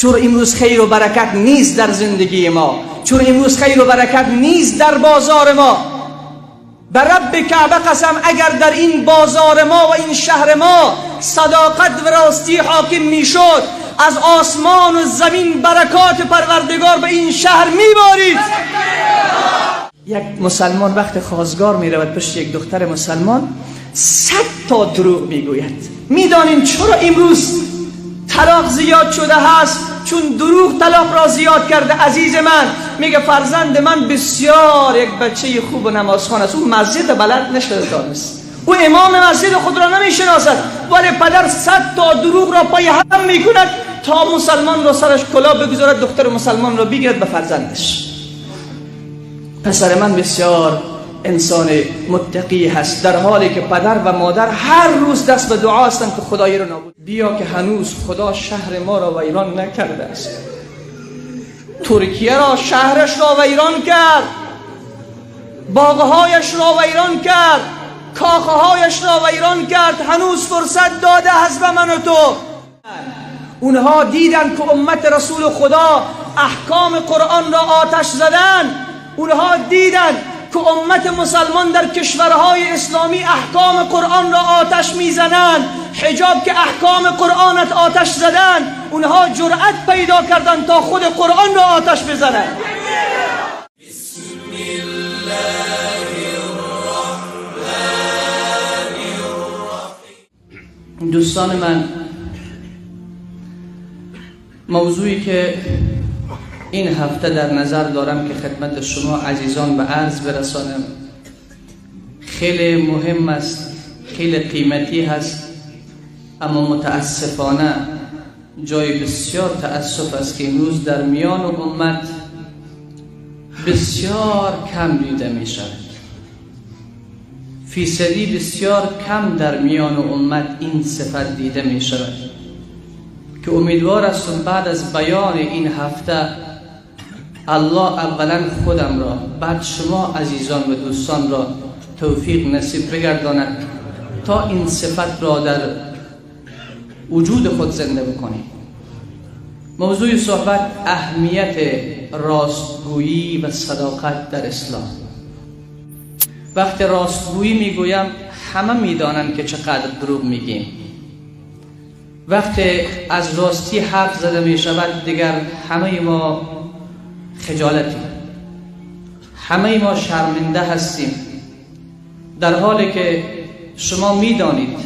چون امروز خیر و برکت نیست در زندگی ما، چون امروز خیر و برکت نیست در بازار ما. بر رب کعبه قسم اگر در این بازار ما و این شهر ما صداقت و راستی حاکم میشد، از آسمان و زمین برکات پروردگار به این شهر میبارید. یک مسلمان وقت خواستگار میرود پشت یک دختر مسلمان 100 تا دروغ میگوید. میدانیم چرا امروز طلاق زیاد شده هست؟ چون دروغ طلاق را زیاد کرده. عزیز من میگه فرزند من بسیار یک بچه خوب و نمازخوان است، او مسجد بلد نشده دانست، او امام مسجد خود را نمیشناسد، ولی پدر 100 تا دروغ را پای هم میکند تا مسلمان را سرش کلاه بگذارد، دختر مسلمان را بگیرد به فرزندش. پسر من بسیار انسان متقی هست، در حالی که پدر و مادر هر روز دست به دعا هستند که خدای را نابود. بیا که هنوز خدا شهر ما را ویران نکرده است. ترکیه را، شهرش را ویران کرد، باغهایش را ویران کرد، کاخهایش را ویران کرد. هنوز فرصت داده هست به من و تو. اونها دیدن که امت رسول خدا احکام قرآن را آتش زدن. اونها دیدن که امت مسلمان در کشورهای اسلامی احکام قرآن را آتش میزنند. حجاب که احکام قرآنت آتش زدن، اونها جرأت پیدا کردن تا خود قرآن را آتش بزنند. بسم الله الرحمن الرحیم. دوستان من، موضوعی که این هفته در نظر دارم که خدمت شما عزیزان به عرض برسانم خیلی مهم است، خیلی قیمتی هست، اما متاسفانه جای بسیار تأسف است که امروز در میان امت بسیار کم دیده می شود. فیصدی بسیار کم در میان امت این صفت دیده می شود که امیدوار هستم بعد از بیان این هفته الله اولا خودم را، بعد شما عزیزان و دوستان را توفیق نصیب بگرداند تا این صفت را در وجود خود زنده بکنیم. موضوع صحبت اهمیت راستگویی و صداقت در اسلام. وقتی راستگویی میگویم همه میدانند که چقدر دروغ میگیم. وقتی از راستی حرف زده می شود دیگر همه ما خجالتیم، همه ما شرمنده هستیم، در حالی که شما میدانید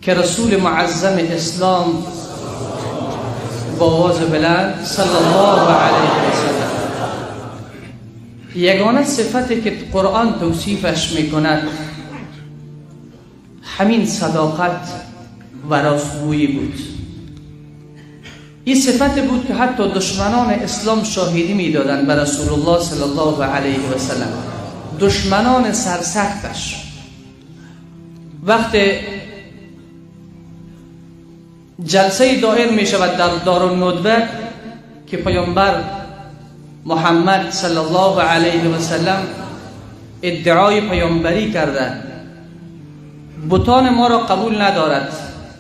که رسول معظم اسلام با آواز بلند صلی الله علیه و سلم یگانه صفتی که قرآن توصیفش میکند همین صداقت و راستگویی بود. این صفت بود که حتی دشمنان اسلام شاهدی میدادند بر رسول الله صلی الله علیه و سلم، دشمنان سرسختش. وقتی جلسه دایر می شود در دارالندوه که پیامبر محمد صلی الله علیه و سلم ادعای پیامبری کرده، بتان ما را قبول ندارد،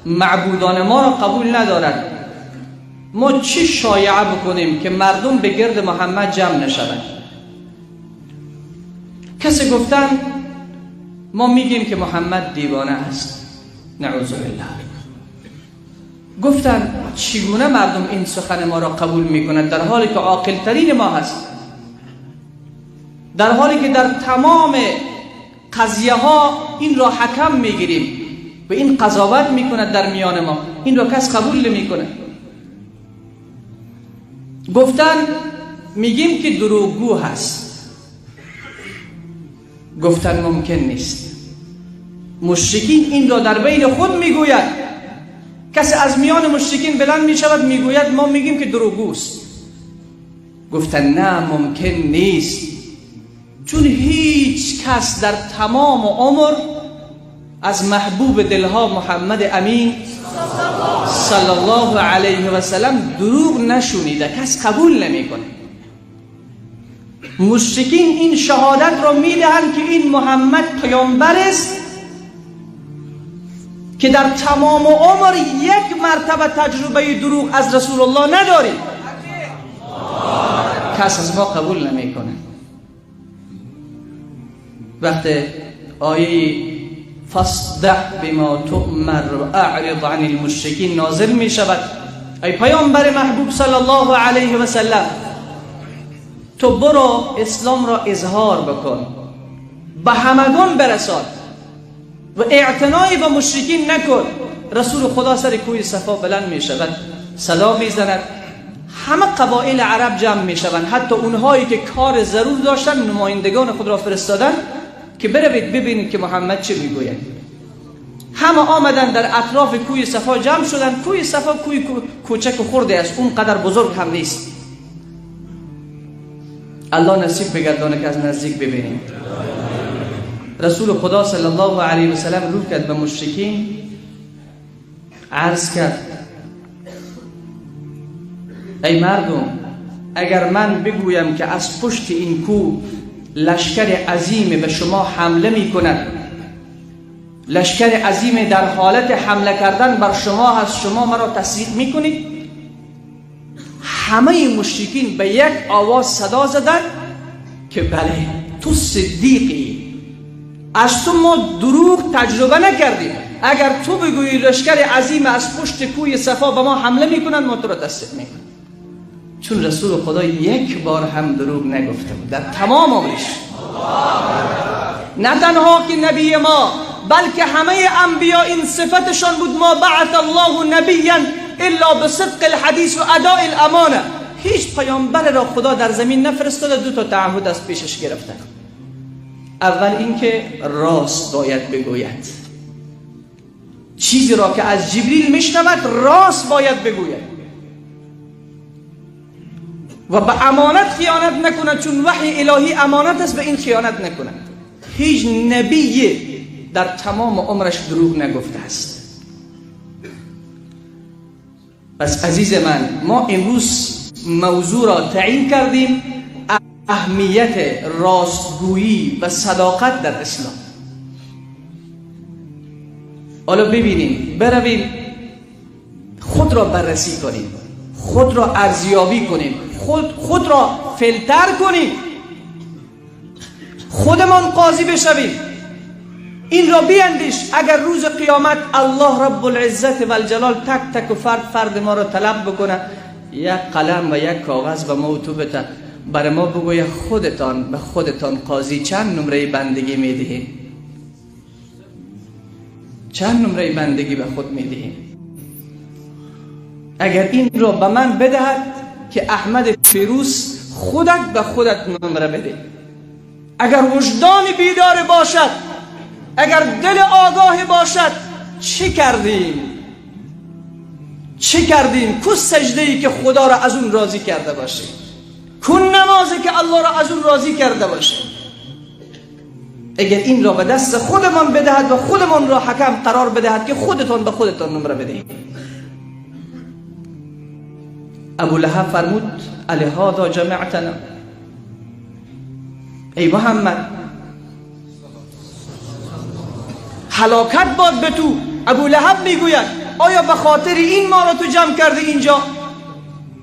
معبودان ما را قبول ندارد، ما چی شایعه بکنیم که مردم به گرد محمد جمع نشوند؟ کسی گفتن ما میگیم که محمد دیوانه است، نعوذ بالله. گفتن چگونه مردم این سخن ما را قبول میکنند در حالی که عاقل ترین ما هست، در حالی که در تمام قضیه ها این را حکم میگیریم و این قضاوت میکند در میان ما، این را کس قبول نمیکنه. گفتن میگیم که دروغگو هست. گفتن ممکن نیست. مشرکین این را در بین خود میگوید. کسی از میان مشرکین بلند میشود میگوید ما میگیم که دروغگوست. گفتن نه ممکن نیست، چون هیچ کس در تمام عمر از محبوب دلها محمد امین صلی الله علیه و سلم دروغ نشونیده، کس قبول نمیکنه. مشرکین این شهادت را میدهند که این محمد پیامبر است، که در تمام عمر یک مرتبه تجربه دروغ از رسول الله نداریم. کس از ما قبول نمیکنه. وقتی آیه فاصدع بما تؤمر و اعرض عن المشرکین نازل می شود، ای پیامبر محبوب صلی الله علیه و سلم، تو برو اسلام را اظهار بکن، به همگان برسان و اعتنایی به مشرکین نکن. رسول خدا سر کوی صفا بلند می شود، صدا می زند، همه قبایل عرب جمع می شوند، حتی اونهایی که کار ضرور داشتن نمایندگان خود را فرستادن که بروید ببینید که محمد چه میگوید. همه آمدن در اطراف کوی صفا جمع شدن. کوی صفا کوی کوچک و خرده است، اون قدر بزرگ هم نیست. الله نصیب بگردانه که از نزدیک ببینیم. رسول خدا صلی الله علیه و سلم رو کرد به مشرکین، عرض کرد ای مردم، اگر من بگویم که از پشت این کوه لشکر عظیم به شما حمله می کند، لشکر عظیم در حالت حمله کردن بر شما هست، شما مرا تصدیق می کنید؟ همه مشرکین به یک آواز صدا زدن که بله، تو صدیقی، از تو ما دروغ تجربه نکردیم. اگر تو بگویی لشکر عظیم از پشت کوه صفا به ما حمله میکنن، ما تو را تصدیق میکنیم. چون رسول خدا یک بار هم دروغ نگفته بود در تمام عمرش. نه تنها که نبی ما، بلکه همه انبیا این صفتشان بود، ما بعث الله نبیا الا بصدق الحدیث و اداء الامانه. هیچ پیامبر را خدا در زمین نفرستاده دو تا تعهد از پیشش گرفته. اول اینکه راست باید بگوید، چیزی را که از جبریل میشنود راست باید بگوید و به امانت خیانت نکند، چون وحی الهی امانت است، به این خیانت نکند. هیچ نبی در تمام عمرش دروغ نگفته است. پس عزیز من، ما امروز موضوع را تعیین کردیم، اهمیت راستگویی و صداقت در اسلام. حالا ببینیم، برویم خود را بررسی کنیم، خود را ارزیابی کنیم، خود را فیلتر کنیم، خودمان قاضی بشویم. این را بیندیش، اگر روز قیامت الله رب العزت و الجلال تک تک و فرد ما را طلب بکنه، یک قلم و یک کاغذ به ما و تو بده، برای ما بگویه خودتان به خودتان قاضی چند نمره بندگی میدهید؟ چند نمره بندگی به خود میدهید؟ اگر این را به من بدهد که احمد فیروز خودت به خودت نمره بده. اگر وجدان بیدار باشد، اگر دل آگاه باشد، چه کردیم؟ چه کردیم؟ کو سجده‌ای که خدا را از اون راضی کرده باشه؟ کن نمازی که الله را از اون راضی کرده باشه؟ اگر این را به دست خودمان بدهد و خودمان را حکم قرار بدهد که خودتان به خودتان نمره بدهید. ابو لهب فرمود الهذا جمعتنا، ای محمد هلاکت باد به تو. ابو لهب میگوید آیا به خاطر این ما را تو جمع کرده اینجا؟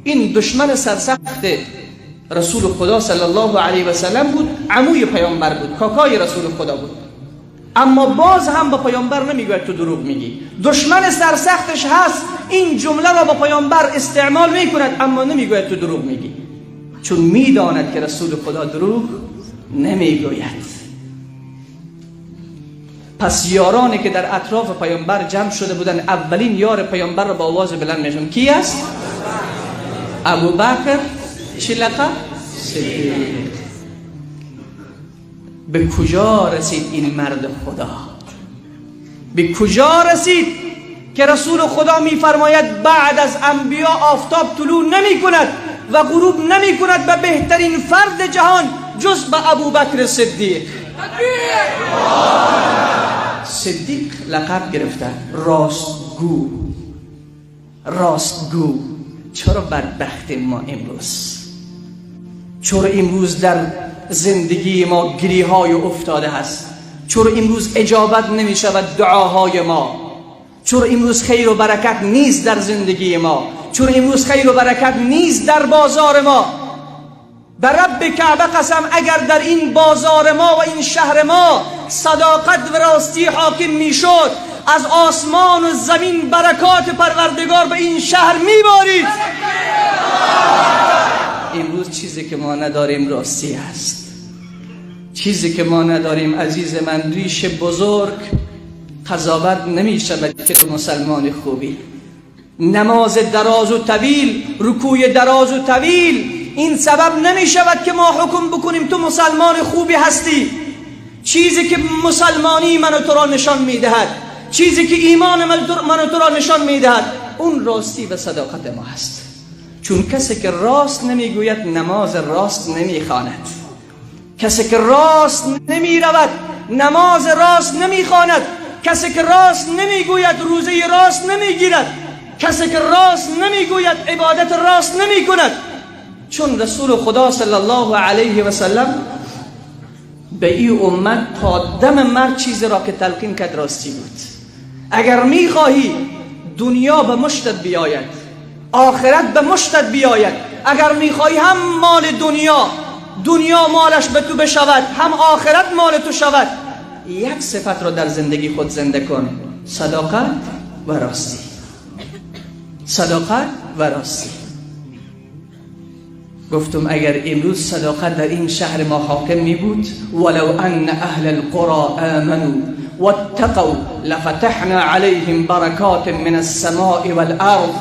این دشمن سرسخت رسول خدا صلی الله علیه و سلم بود، عموی پیامبر بود، کاکای رسول خدا بود، اما باز هم به پیامبر نمیگوید تو دروغ میگی. دشمن سرسختش هست، این جمله را با پیامبر استعمال میکند، اما نمیگوید تو دروغ میگی، چون میداند که رسول خدا دروغ نمیگوید. پس یارانی که در اطراف پیامبر جمع شده بودن، اولین یار پیامبر را با آواز بلند میشون کی است؟ ابو بکر شلقه صدیق. به کجا رسید این مرد خدا؟ به کجا رسید که رسول خدا میفرماید بعد از انبیا آفتاب طلوع نمی کند و غروب نمی کند به بهترین فرد جهان جز به ابو بکر صدیق. صدیق لقب گرفته، راستگو. راستگو. چرا بدبخت ما امروز؟ چرا امروز در زندگی ما گریهای افتاده هست؟ چرا امروز اجابت نمی شود دعاهای ما؟ چون امروز خیر و برکت نیست در زندگی ما، چون امروز خیر و برکت نیست در بازار ما. بر رب کعبه قسم اگر در این بازار ما و این شهر ما صداقت و راستی حاکم میشد، از آسمان و زمین برکات پروردگار به این شهر میبارید. امروز چیزی که ما نداریم راستی است. چیزی که ما نداریم عزیز من، ریش بزرگ قضاوت نمی شود که تو مسلمان خوبی. نماز دراز و طویل، رکوع دراز و طویل این سبب نمی شود که ما حکم بکنیم تو مسلمان خوبی هستی. چیزی که مسلمانی من و تو را نشان می دهد، چیزی که ایمان من و تو را نشان می دهد، اون راستی و صداقت ما هست. چون کسی که راست نمی گوید نماز راست نمی خواند، کسی که راست نمی رود نماز راست نمی خواند، کسی که راست نمی گوید روزه راست نمی گیرد، کسی که راست نمی گوید عبادت راست نمی کند. چون رسول خدا صلی الله علیه و سلم به این امت تا دم مرگ چیزی را که تلقین کرد راستی بود. اگر می خواهی دنیا به مشتت بیاید، آخرت به مشتت بیاید، اگر می خواهی هم مال دنیا مالش به تو بشود، هم آخرت مال تو شود، یک صفت را در زندگی خود زنده کن: صداقت و راستی. صداقت و راستی. گفتم اگر امروز صداقت در این شهر ما حاکم می بود، ولو ان اهل القرى آمنوا واتقوا لفتحنا عليهم برکات من السماء والارض.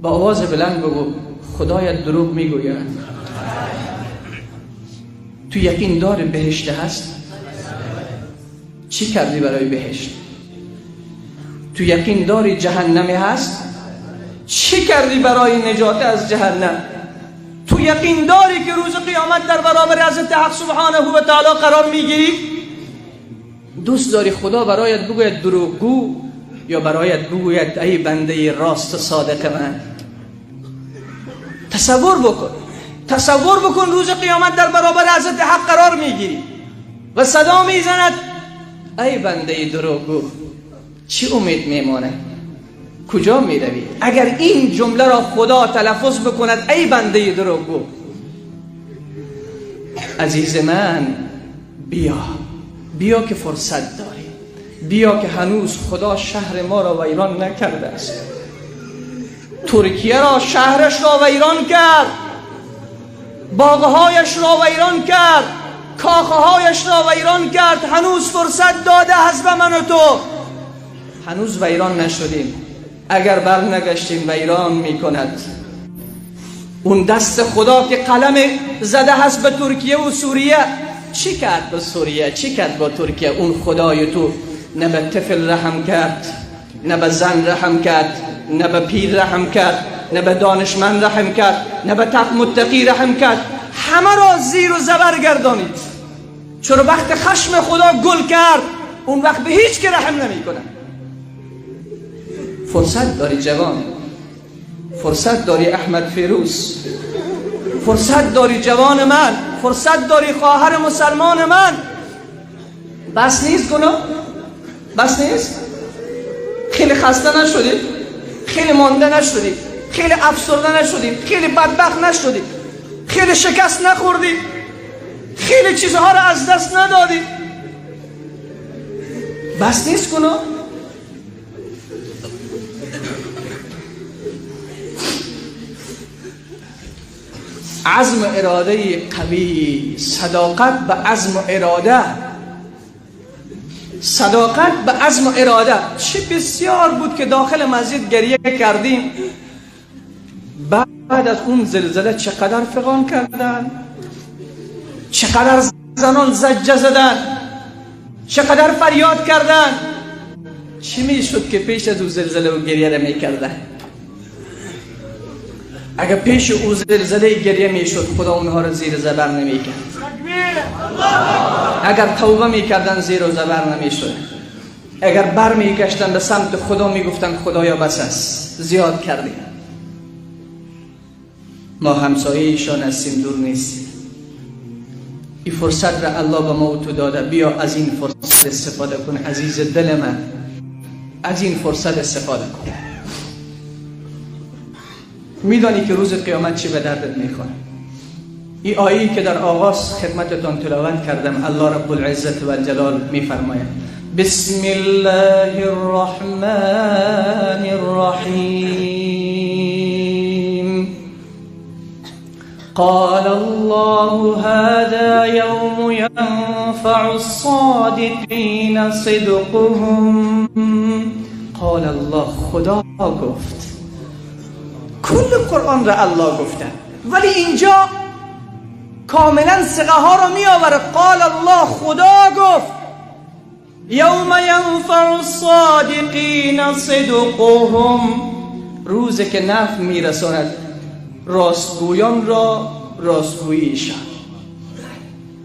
با آواز بلند بگو خدایت دروغ می گوید. تو یقین داری بهشت هست؟ چی کردی برای بهشت؟ تو یقین داری جهنمی هست؟ چی کردی برای نجات از جهنم؟ تو یقین داری که روز قیامت در برابر حضرت حق سبحانه و تعالی قرار میگیری؟ دوست داری خدا برایت بگوید دروغگو، یا برایت بگوید ای بنده راست و صادق من؟ تصور بکن روز قیامت در برابر حضرت حق قرار میگیری و صدا میزند ای بنده دروغگو. چی امید میمانه؟ کجا میروی؟ اگر این جمله را خدا تلفظ بکند ای بنده دروغگو. عزیز من بیا که فرصت داری، بیا که هنوز خدا شهر ما را ویران نکرده است. ترکیه را شهرش را ویران کرد، باغهایش را ویران کرد، کاخهایش را ویران کرد. هنوز فرصت داده حسب من و تو، هنوز ویران نشدیم. اگر بر نگشتیم ویران میکند. اون دست خدا که قلم زده هست به ترکیه و سوریه، چی کرد به سوریه؟ چی کرد با ترکیه؟ اون خدای تو نه به طفل رحم کرد، نه به زن رحم کرد، نه به پیر رحم کرد، نه به دانشمند رحم کرد، نه به تق متقی رحم کرد. همه را زیر و زبر گردانید. چرا وقت خشم خدا گل کرد، اون وقت به هیچ که رحم نمی کنه. فرصت داری جوان، فرصت داری احمد فیروز، فرصت داری جوان من، فرصت داری خواهر مسلمان من. بس نیست گناه؟ بس نیست؟ خیلی خسته نشدید؟ خیلی مانده نشدید؟ خیلی افسرده نشدید؟ خیلی بدبخت نشدید؟ خیلی شکست نخوردید؟ خیلی چیزها را از دست ندادید؟ بس نیست گناه؟ عزم و اراده قوی، صداقت به عزم و اراده، صداقت به عزم و اراده. چه بسیار بود که داخل مسجد گریه کردیم بعد از اون زلزله. چقدر فغان کردن، چقدر زنان زجه زدن، چقدر فریاد کردن. چی میشد که پیش از اون زلزله و گریه را میکردن؟ اگر پیش او زلزله گریه میشد خدا اونها را زیر زبر نمیکرد. اگر توبه میکردن زیر و زبر نمیشد. اگر بر میگشتن به سمت خدا میگفتن خدایا بس است، زیاد کردیم. ما همسایه ایشان هستیم، دور نیستیم. این فرصت را الله به ما و تو داده. بیا از این فرصت استفاده کن عزیز دل من، از این فرصت استفاده کن. میدانی که روز قیامت چی به دردت میخوره. این آیه‌ای که در آغاز خدمتتان تلاوت کردم، الله رب العزت و الجلال میفرماید بسم الله الرحمن الرحیم قال الله هذا یوم ينفع الصادقین صدقهم. قال الله، خدا گفت. کل قرآن را الله گفته، ولی اینجا کاملا صیغه ها رو می آوره. قال الله، خدا گفت. یوم ینفع الصادقین صدقهم، روزی که نفع میرساند راستگویان را راستگوییشان.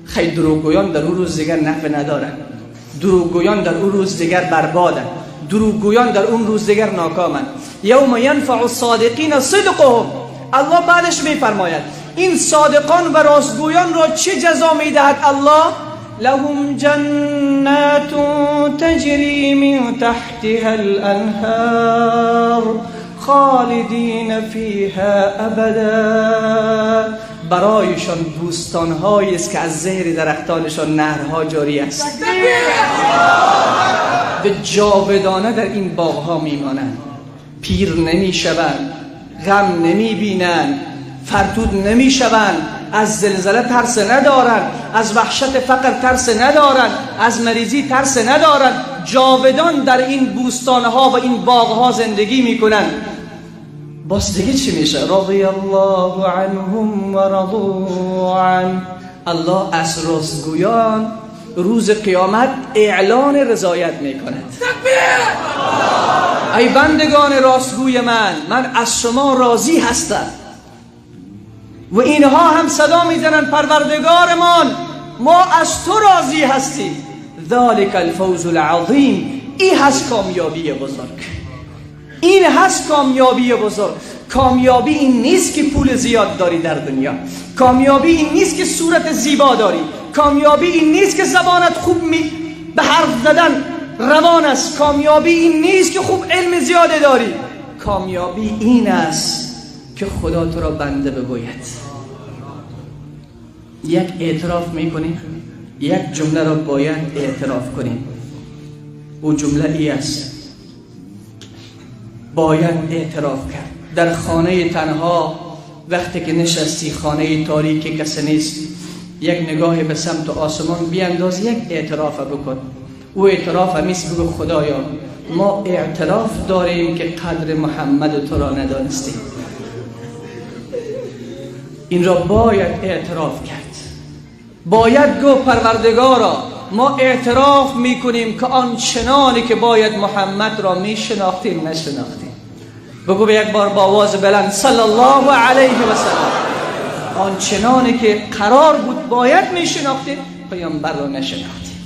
خیلی دروغگویان در اون روز دیگر نفع ندارن، دروغگویان در اون روز دیگر بربادن، دروغگویان در اون روز دیگر ناکامن. یوم ینفع الصادقین صدقهم. الله بعدش میفرماید این صادقان و راستگویان را چه جزا میدهد الله؟ لهم جنات تجری من تحتها الانهار خالدین فیها ابدا. برایشان بوستان‌هایی است که از زیر درختانشان نهرها جاری است. به جاودانه در این باغ‌ها میمانند، پیر نمیشوند، غم نمیبینند، فرتود نمیشوند، از زلزله ترس ندارند، از وحشت فقر ترس ندارند، از مریضی ترس ندارند. جاودان در این بوستان‌ها و این باغ‌ها زندگی میکنند. باز دیگه چی میشه؟ رضی الله عنهم و رضوا عنه. الله از راستگویان روز قیامت اعلان رضایت میکند. ای بندگان راستگوی من از شما راضی هستم. و اینها هم صدا میزنن پروردگارمان، ما از تو راضی هستیم. ذالک الفوز العظیم. این هست کامیابی بزرگ، این هست کامیابی بزرگ. کامیابی این نیست که پول زیاد داری در دنیا، کامیابی این نیست که صورت زیبا داری، کامیابی این نیست که زبانت خوب به حرف زدن روان است، کامیابی این نیست که خوب علم زیاده داری. کامیابی این است که خدا تو را بنده بگوید. یک اعتراف میکنیم، یک جمله را باید اعتراف کنیم. او جمله ای است، باید اعتراف کرد. در خانه تنها وقتی که نشستی، خانه تاریکی کسی نیست، یک نگاه به سمت آسمان بیانداز، یک اعتراف بکن. او اعتراف همیست، بگو خدایا ما اعتراف داریم که قدر محمد تو را ندانستیم. این را باید اعتراف کرد. باید گفت پروردگارا ما اعتراف میکنیم که آنچنانی که باید محمد را میشناختیم نشناختیم. بگو به یک بار با آواز بلند صلی الله علیه و سلم. آنچنانی که قرار بود باید میشناختیم پیامبر را نشناختیم،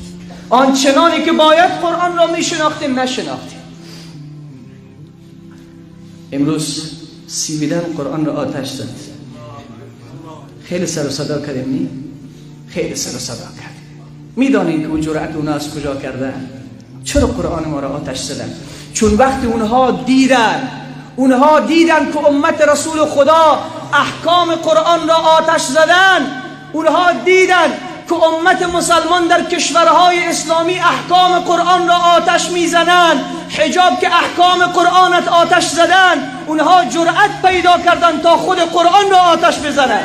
آنچنانی که باید قرآن را میشناختیم نشناختیم. امروز سیبیدن قرآن را آتش زد. خیلی سر و صدا کردیم نی؟ خیلی سر و صدا کردیم. میدانیم که اون جرأت اونا از کجا کردن؟ چرا قرآن ما را آتش زدن؟ چون وقتی اونها دیدن که امت رسول خدا احکام قرآن را آتش زدن، اونها دیدن که امت مسلمان در کشورهای اسلامی احکام قرآن را آتش میزنن، حجاب که احکام قرآنت آتش زدن، اونها جرأت پیدا کردن تا خود قرآن را آتش بزنن.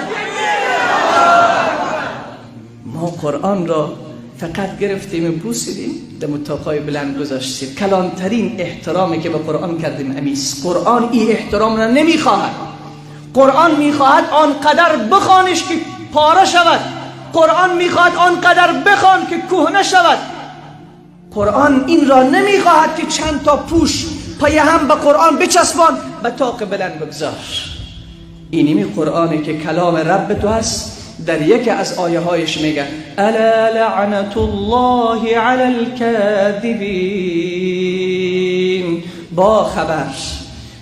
ما قرآن را فقط گرفتیم بوسیدیم، در متاقای بلند گذاشتیم. کلانترین احترامی که به قرآن کردیم امیست. قرآن این احترام را نمیخواهد. قرآن میخواهد آنقدر بخوانش که پاره شود. قرآن میخواهد آنقدر بخوان که کهنه شود. قرآن این را نمیخواهد که چند تا پوش پایه هم به قرآن بچسبان به طاق بلند بگذار. اینمی قرآنی که کلام رب تو هست. در یکی از آیه هایش میگه الا لعنت الله علی الکاذبین.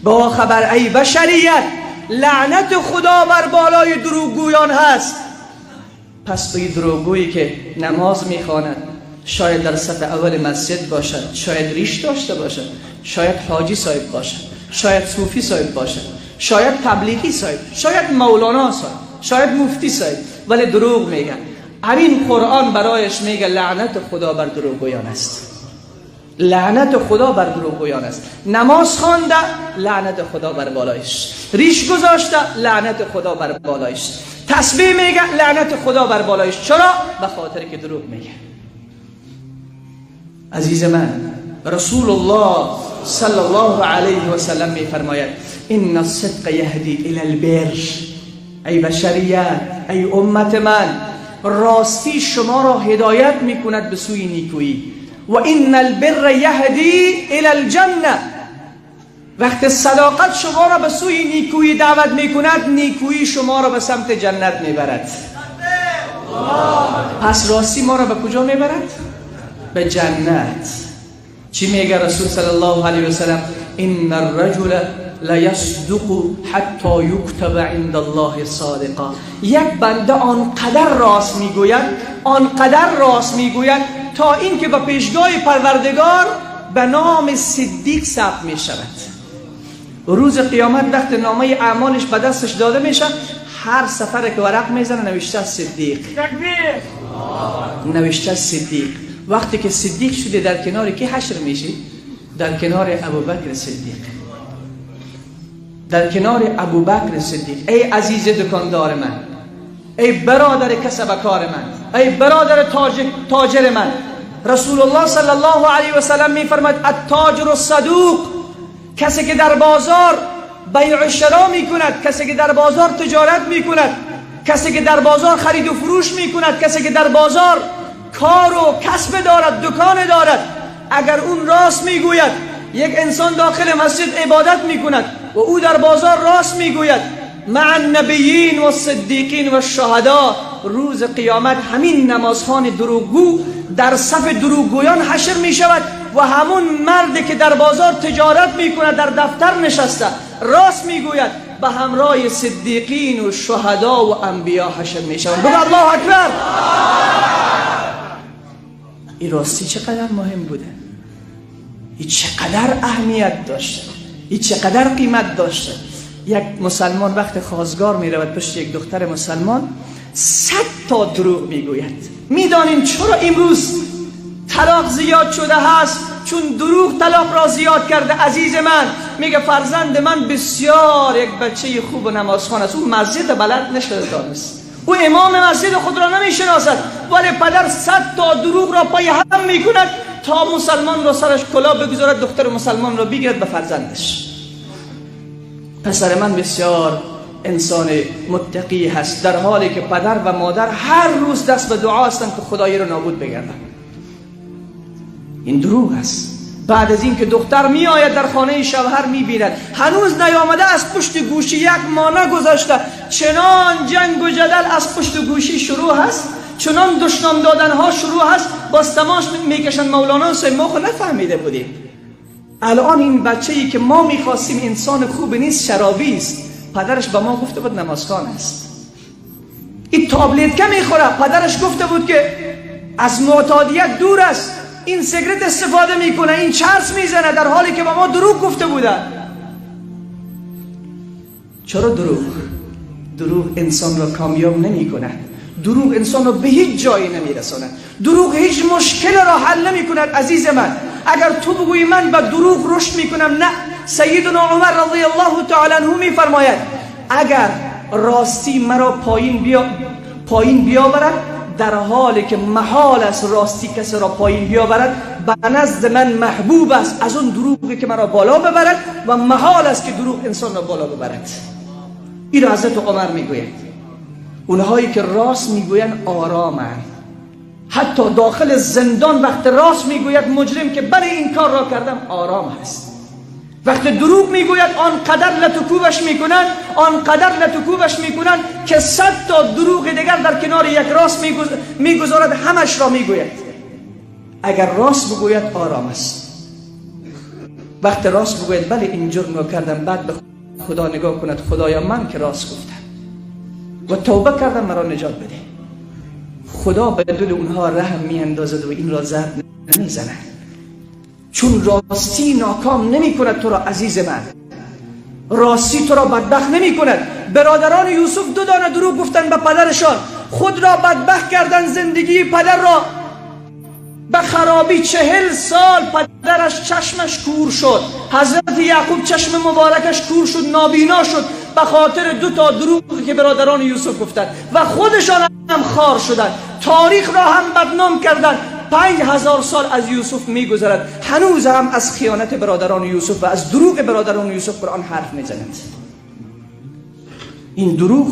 با خبر ای بشریت، لعنت خدا بر بالای دروغگویان هست. پس توی دروغگویی که نماز میخواند، شاید در صف اول مسجد باشد، شاید ریش داشته باشد، شاید حاجی صاحب باشه، شاید صوفی صاحب باشه، شاید تبلیغی صاحب، شاید مولانا صاحب، شاید مفتی صاحب، ولی دروغ میگن. همین قرآن برایش میگه لعنت خدا بر دروغگویان است. لعنت خدا بر دروغگویان است. نماز خوانده لعنت خدا بر بالایش، ریش گذاشته لعنت خدا بر بالایش، تسبیح میگه لعنت خدا بر بالایش. چرا؟ به خاطر که دروغ میگه. عزیز من، رسول الله صلی الله علیه و سلم میفرماید ان الصدق یهدی الی البر. ای بشریت، ای امت من، راستی شما را هدایت میکند به سوی نیکویی. و ان البر یهدی الی الجنه. وقت صداقت شما را به سوی نیکویی دعوت میکند، نیکویی شما را به سمت جنت میبرد. پس راستی ما را به کجا میبرد؟ به جنت. چی میگه رسول صلی الله علیه و سلم؟ ان الرجل لیصدق حتی یکتب عند الله صادقا. یک بنده آنقدر راست میگوید، آنقدر راست میگوید تا اینکه به پیشگاه پروردگار به نام صدیق ثبت میشود. روز قیامت وقت نامه اعمالش به دستش داده میشه، هر سفر که ورق میزنه نوشته صدیق، نوشته صدیق. وقتی که صدیق شده در کنار کی حشر میشی؟ در کنار ابوبکر صدیق، در کنار ابوبکر صدیق. ای عزیز دکاندار من، ای برادر کسب کار من، ای برادر تاجر من، رسول الله صلی الله علیه و سلم میفرماید التاجر الصدوق، کسی که در بازار بیع و شرا میکند، کسی که در بازار تجارت میکند، کسی که در بازار خرید و فروش میکند، کسی که در بازار کار و کسب دارد، دکان دارد، اگر اون راست میگوید، یک انسان داخل مسجد عبادت میکند و او در بازار راست میگوید، مع النبیین و الصدیقین و الشهدا، روز قیامت همین نمازخوان دروغگو در صف دروغگویان حشر میشود و همون مردی که در بازار تجارت میکند، در دفتر نشسته، راست میگوید، به همراه صدیقین و شهدا و انبیا حشر میشود. بگو الله اکبر. این راستی چقدر مهم بوده، این چقدر اهمیت داشته، این چقدر قیمت داشته. یک مسلمان وقت خواستگار می رود پشت یک دختر مسلمان، 100 تا دروغ میگوید. میدانیم چرا امروز طلاق زیاد شده هست؟ چون دروغ طلاق را زیاد کرده. عزیز من، میگه فرزند من بسیار یک بچه خوب و نمازخوان است، او مسجد بلد نشده دانست، او امام مسجد خود را نمیشناسد، ولی پدر 100 تا دروغ را پای هم میکند تا مسلمان را سرش کلاه بگذارد، دختر مسلمان را بگیرد به فرزندش. پسر من بسیار انسان متقی هست، در حالی که پدر و مادر هر روز دست به دعا هستند که خدایی را نابود بگردن. این دروغ است. بعد از این که دختر می آید در خانه شوهر می بیند، هنوز نیامده از پشت گوشی یک ماه نگذشته چنان جنگ و جدل از پشت گوشی شروع هست، چنان دشنام دادن ها شروع هست. باز تماش میکشن مولانا صاحب ما خود نفهمیده بودیم. الان این بچه‌ای که ما میخواستیم انسان خوب نیست، شرابی است، پدرش به ما گفته بود نمازخوان است. این تابلت که میخوره، پدرش گفته بود که از معتادیت دور است، این سیگرت استفاده میکنه، این چرس میزنه، در حالی که به ما دروغ گفته بوده. چرا دروغ؟ دروغ انسان را کامیاب نمیکنه، دروغ انسان را به هیچ جایی نمیرساند، دروغ هیچ مشکل را حل نمیکند. عزیز من، اگر تو بگویی من با دروغ رشد میکنم، نه. سیدنا عمر رضی الله تعالی عنه میفرماید اگر راستی مرا پایین بیاورد، در حالی که محال است راستی کسی را پایین بیاورد، به نزد من محبوب است از اون دروغی که مرا بالا ببرد و محال است که دروغ انسان را بالا ببرد. این را حضرت عمر میگوید. اونهایی که راست میگوین آرامند. حتی داخل زندان وقت راست میگوید مجرم که بله این کار را کردم، آرام هست. وقت دروغ میگوید آنقدر لطکوبش میکنن، آنقدر لطکوبش میکنن که 100 تا دروغ دیگر در کنار یک راست میگذارد، همش را میگوید. اگر راست بگوید آرام است. وقت راست بگوید بله این جرم را کردم، بعد به خدا نگاه کند، خدایا من که راست گفتم و توبه کردم، مرا نجات بده. خدا به دل اونها رحم می اندازد و این را زرد نمی زند. چون راستی ناکام نمی کند تو را عزیز من، راستی تو را بدبخت نمی کند. برادران یوسف 2 دانه دروغ گفتن به پدرشان، خود را بدبخت کردن، زندگی پدر را به خرابی. 40 سال پدرش چشمش کور شد، حضرت یعقوب چشم مبارکش کور شد، نابینا شد به خاطر 2 تا دروغ که برادران یوسف گفتند و خودشان هم خار شدند، تاریخ را هم بدنام کردند. 5000 سال از یوسف میگذرد، هنوز هم از خیانت برادران یوسف و از دروغ برادران یوسف قرآن حرف میزند. این دروغ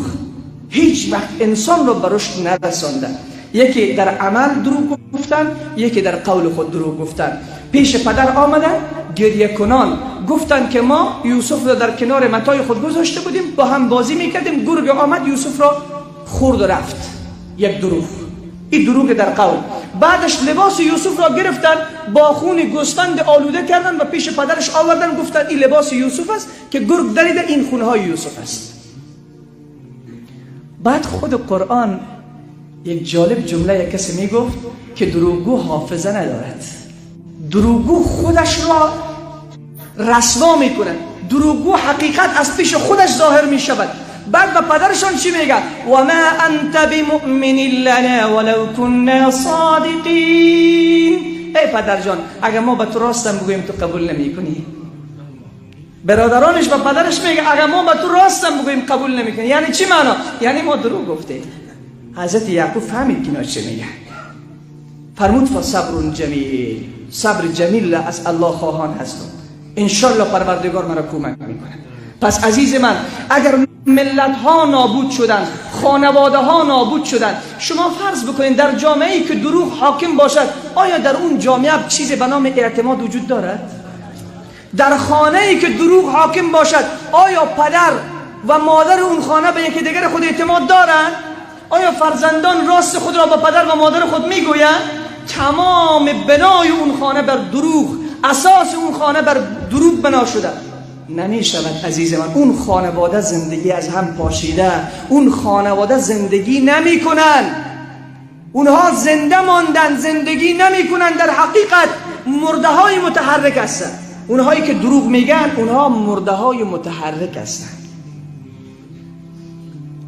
هیچ وقت انسان را به رشد نرسانده. یکی در عمل دروغ گفتن، یکی در قول خود دروغ گفتن. پیش پدر آمدن گریه کنان گفتن که ما یوسف را در کنار متاع خود گذاشته بودیم، با هم بازی میکردیم، گرگ آمد یوسف را خورد و رفت. یک دروغ. این دروغ در قول. بعدش لباس یوسف را گرفتن، با خون گوسفند آلوده کردن و پیش پدرش آوردن، گفتن این لباس یوسف است که گرگ دریده، این خونهای یوسف است. بعد خود قرآن یک جالب جمله کسی میگفت که دروغگو حافظه ندارد، دروغگو خودش را رسوا میکنه، دروغگو حقیقت از پیش خودش ظاهر میشود. بعد به پدرشان چی میگه؟ و ما انت بمؤمن لنا ولو كنا صادقین. ای پدر جان اگر ما به تو راستم بگوییم تو قبول نمیکنی. برادرانش به پدرش میگه اگر ما به تو راستم بگوییم قبول نمیکنی. یعنی چی معنا؟ یعنی ما دروغ گفتیم. حضرت یعقوب فهمید که اینا چه میگه، فرمود فصبر جمیل، صبر جمیل از الله خواهان هستم، انشالله پروردگار مرا کمک میکنه. پس عزیز من اگر ملت ها نابود شدن، خانواده ها نابود شدن، شما فرض بکنید در جامعه ای که دروغ حاکم باشد، آیا در اون جامعه چیزی به نام اعتماد وجود دارد؟ در خانه ای که دروغ حاکم باشد، آیا پدر و مادر اون خانه به یکی دیگر خود اعتماد دارند؟ آیا فرزندان راست خود را به پدر و مادر خود میگویند؟ تمام بنای اون خانه بر دروغ، اساس اون خانه بر دروغ بنا شده. نمی شود عزیز من. اون خانواده زندگی از هم پاشیده، اون خانواده زندگی نمی کنن، اونها زنده ماندن، زندگی نمی کنن. در حقیقت مرده های متحرک هستن. اونهایی که دروغ میگن اونها مرده های متحرک هستن.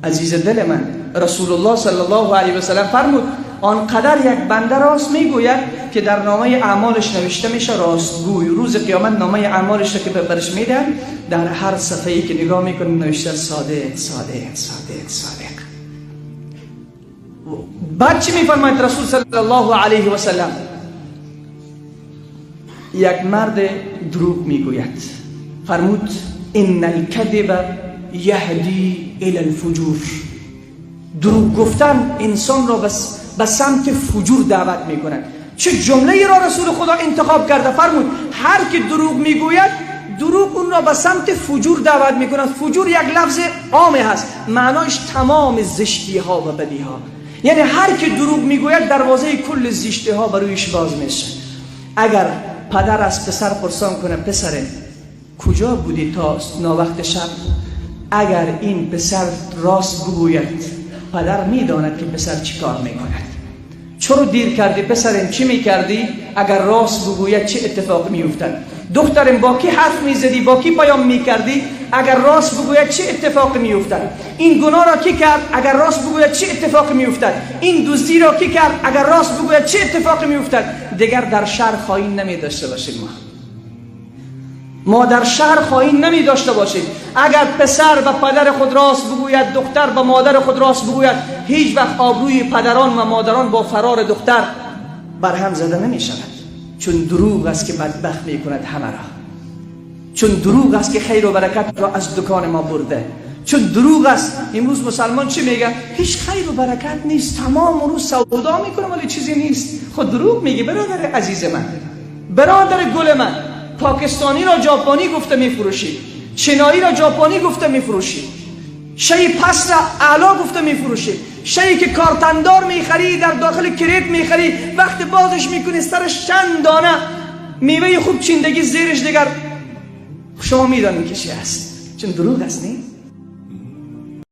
عزیز دل من، رسول الله صلی الله علیه و سلم فرمود آنقدر یک بنده راست میگوید که در نامه اعمالش نوشته میشه راستگوی. روز قیامت نامه اعمالش رو که برش میدن، در هر صفحه‌ای که نگاه میکنه نوشته صادق صادق صادق صادق. بعد چی میفرماید رسول صلی الله علیه و سلم؟ یک مرد دروغ میگوید، فرمود ان الکذب یهدی الی الفجور. دروغ گفتن انسان را به سمت فجور دعوت میکنه. چه جمله ای را رسول خدا انتخاب کرده؟ فرمود هر که دروغ میگوید دروغ اون را به سمت فجور دعوت میکنه. فجور یک لفظ عامه هست، معنایش تمام زشتی ها و بدی ها. یعنی هر که دروغ میگوید دروازه کل زشتی ها برویش باز میشه. اگر پدر از پسر پرسان کنه پسر کجا بودی تا ناوقت شب، اگر این پسر راست بگوید پدر میداند که پسر چی کار میکند. چرا دیر کردی پسرم، چی میکردی؟ اگر راست بگوید چه اتفاق میافتد؟ دخترم با کی حرف میزدی، با کی پیام میکردی؟ اگر راست بگوید چه اتفاق میافتد؟ این گناه را کی کرد؟ اگر راست بگوید چه اتفاق میافتد؟ این دزدی را کی کرد؟ اگر راست بگوید چه اتفاق میافتد؟ دیگر در شهر خائن نمی داشته باشیم. ما در شهر خائن نمی داشته باشیم. اگر پسر به پدر خود راست بگوید، دختر به مادر خود راست بگوید، هیچ وقت آبروی پدران و مادران با فرار دختر برهم زده نمی شود. چون دروغ است که بدبخت می کند همه را. چون دروغ است که خیر و برکت را از دکان ما برده. چون دروغ است. امروز مسلمان چی میگه؟ هیچ خیر و برکت نیست، تمام روز سودا میکنه ولی چیزی نیست. خود دروغ میگه. برادر عزیز من، برادر گل من، پاکستانی را ژاپنی گفته میفروشی، چینایی را ژاپنی گفته میفروشی، شی پس را اعلا گفته میفروشی، شی که کارتندار میخری در داخل کریت میخری، وقت بازش میکنی سرش چند دانه میوه خوب چیندگی زیرش، دیگر شما میدانید که چی است. چون دروغ است. نی